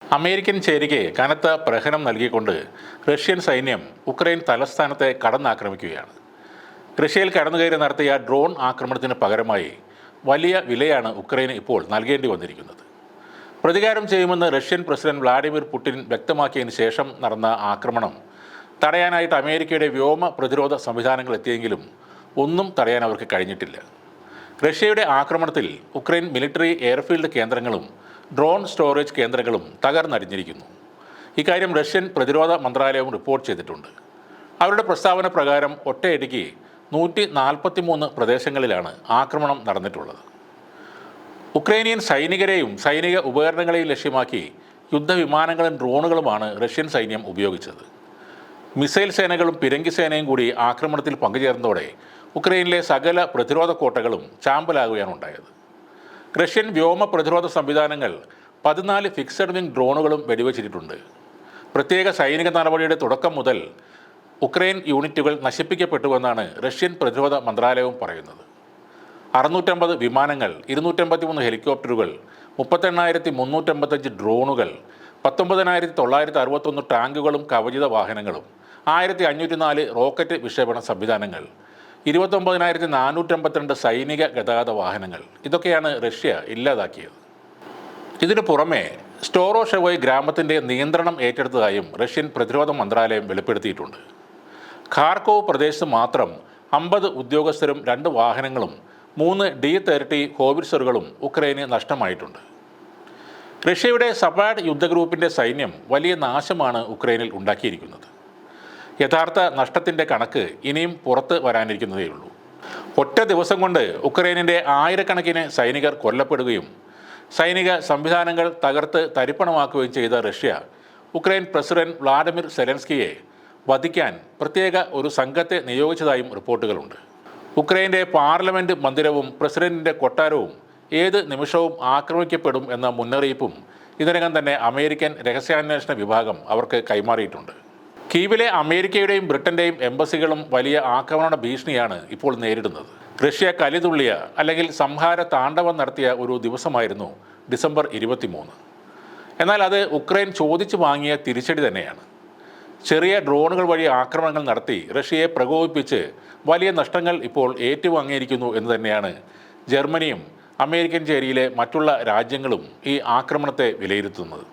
American ചേരിക്ക് കനത്ത പ്രഹരം നൽകിക്കൊണ്ട് Russian സൈന്യം ഉക്രൈൻ തലസ്ഥാനത്തെ കടന്നാക്രമിക്കുകയാണ്. റഷ്യയിൽ കടന്നുകയറി നടത്തിയ ഡ്രോൺ ആക്രമണത്തിന് പകരമായി വലിയ വിലയാണ് ഉക്രൈന് ഇപ്പോൾ നൽകേണ്ടി വന്നിരിക്കുന്നത്. പ്രതികാരം ചെയ്യുമെന്ന് റഷ്യൻ പ്രസിഡന്റ് വ്ളാഡിമിർ പുടിൻ വ്യക്തമാക്കിയതിന് ശേഷം നടന്ന ആക്രമണം തടയാനായിട്ട് അമേരിക്കയുടെ വ്യോമ പ്രതിരോധ സംവിധാനങ്ങൾ എത്തിയെങ്കിലും ഒന്നും തടയാൻ അവർക്ക് കഴിഞ്ഞിട്ടില്ല. റഷ്യയുടെ ആക്രമണത്തിൽ ഉക്രൈൻ മിലിറ്ററി എയർഫീൽഡ് കേന്ദ്രങ്ങളും ഡ്രോൺ സ്റ്റോറേജ് കേന്ദ്രങ്ങളും തകർന്നടിഞ്ഞിരിക്കുന്നു. ഇക്കാര്യം റഷ്യൻ പ്രതിരോധ മന്ത്രാലയവും റിപ്പോർട്ട് ചെയ്തിട്ടുണ്ട്. അവരുടെ പ്രസ്താവന പ്രകാരം ഒറ്റയടിക്ക് 143 പ്രദേശങ്ങളിലാണ് ആക്രമണം നടന്നിട്ടുള്ളത്. ഉക്രൈനിയൻ സൈനികരെയും സൈനിക ഉപകരണങ്ങളെയും ലക്ഷ്യമാക്കി യുദ്ധവിമാനങ്ങളും ഡ്രോണുകളുമാണ് റഷ്യൻ സൈന്യം ഉപയോഗിച്ചത്. മിസൈൽ സേനകളും പിരങ്കി സേനയും കൂടി ആക്രമണത്തിൽ പങ്കുചേർന്നതോടെ ഉക്രൈനിലെ സകല പ്രതിരോധ കോട്ടകളും ചാമ്പലാകുകയാണ് ഉണ്ടായത്. റഷ്യൻ വ്യോമ പ്രതിരോധ സംവിധാനങ്ങൾ 14 ഫിക്സഡ് വിങ് ഡ്രോണുകളും വെടിവെച്ചിട്ടുണ്ട്. പ്രത്യേക സൈനിക നടപടിയുടെ തുടക്കം മുതൽ ഉക്രൈൻ യൂണിറ്റുകൾ നശിപ്പിക്കപ്പെട്ടുവെന്നാണ് റഷ്യൻ പ്രതിരോധ മന്ത്രാലയവും പറയുന്നത്. 650 വിമാനങ്ങൾ, 253 ഹെലികോപ്റ്ററുകൾ, 38,355 ഡ്രോണുകൾ, 19,961 ടാങ്കുകളും കവചിത വാഹനങ്ങളും, 1,504 റോക്കറ്റ് വിക്ഷേപണ സംവിധാനങ്ങൾ, 29,452 സൈനിക ഗതാഗത വാഹനങ്ങൾ, ഇതൊക്കെയാണ് റഷ്യ ഇല്ലാതാക്കിയത്. ഇതിനു പുറമെ സ്റ്റോറോഷെവോയ് ഗ്രാമത്തിൻ്റെ നിയന്ത്രണം ഏറ്റെടുത്തതായും റഷ്യൻ പ്രതിരോധ മന്ത്രാലയം വെളിപ്പെടുത്തിയിട്ടുണ്ട്. ഖാർക്കോവ് പ്രദേശത്ത് മാത്രം 50 ഉദ്യോഗസ്ഥരും 2 വാഹനങ്ങളും 3 D-30 ഹോവിറ്റ്സറുകളും ഉക്രൈന് നഷ്ടമായിട്ടുണ്ട്. റഷ്യയുടെ സപാഡ് യുദ്ധഗ്രൂപ്പിൻ്റെ സൈന്യം വലിയ നാശമാണ് ഉക്രൈനിൽ ഉണ്ടാക്കിയിരിക്കുന്നത്. യഥാർത്ഥ നഷ്ടത്തിൻ്റെ കണക്ക് ഇനിയും പുറത്ത് വരാനിരിക്കുന്നതേയുള്ളൂ. ഒറ്റ ദിവസം കൊണ്ട് ഉക്രൈനിൻ്റെ ആയിരക്കണക്കിന് സൈനികർ കൊല്ലപ്പെടുകയും സൈനിക സംവിധാനങ്ങൾ തകർത്ത് തരിപ്പണമാക്കുകയും ചെയ്ത റഷ്യ ഉക്രൈൻ പ്രസിഡന്റ് വ്ളാഡിമിർ സെലൻസ്കിയെ വധിക്കാൻ പ്രത്യേക ഒരു സംഘത്തെ നിയോഗിച്ചതായും റിപ്പോർട്ടുകളുണ്ട്. ഉക്രൈൻ്റെ പാർലമെൻറ്റ് മന്ദിരവും പ്രസിഡന്റിൻ്റെ കൊട്ടാരവും ഏത് നിമിഷവും ആക്രമിക്കപ്പെടും എന്ന മുന്നറിയിപ്പും ഇതിനകം തന്നെ അമേരിക്കൻ രഹസ്യാന്വേഷണ വിഭാഗം അവർക്ക് കൈമാറിയിട്ടുണ്ട്. കീവിലെ അമേരിക്കയുടെയും ബ്രിട്ടൻ്റെയും എംബസികളും വലിയ ആക്രമണ ഭീഷണിയാണ് ഇപ്പോൾ നേരിടുന്നത്. റഷ്യ കലിതുള്ളിയ അല്ലെങ്കിൽ സംഹാര താണ്ഡവം നടത്തിയ ഒരു ദിവസമായിരുന്നു ഡിസംബർ 23. എന്നാൽ അത് ഉക്രൈൻ ചോദിച്ചു വാങ്ങിയ തിരിച്ചടി തന്നെയാണ്. ചെറിയ ഡ്രോണുകൾ വഴി ആക്രമണങ്ങൾ നടത്തി റഷ്യയെ പ്രകോപിപ്പിച്ച് വലിയ നഷ്ടങ്ങൾ ഇപ്പോൾ ഏറ്റുവാങ്ങിയിരിക്കുന്നു എന്ന് തന്നെയാണ് ജർമ്മനിയും അമേരിക്കൻ ചേരിയിലെ മറ്റുള്ള രാജ്യങ്ങളും ഈ ആക്രമണത്തെ വിലയിരുത്തുന്നത്.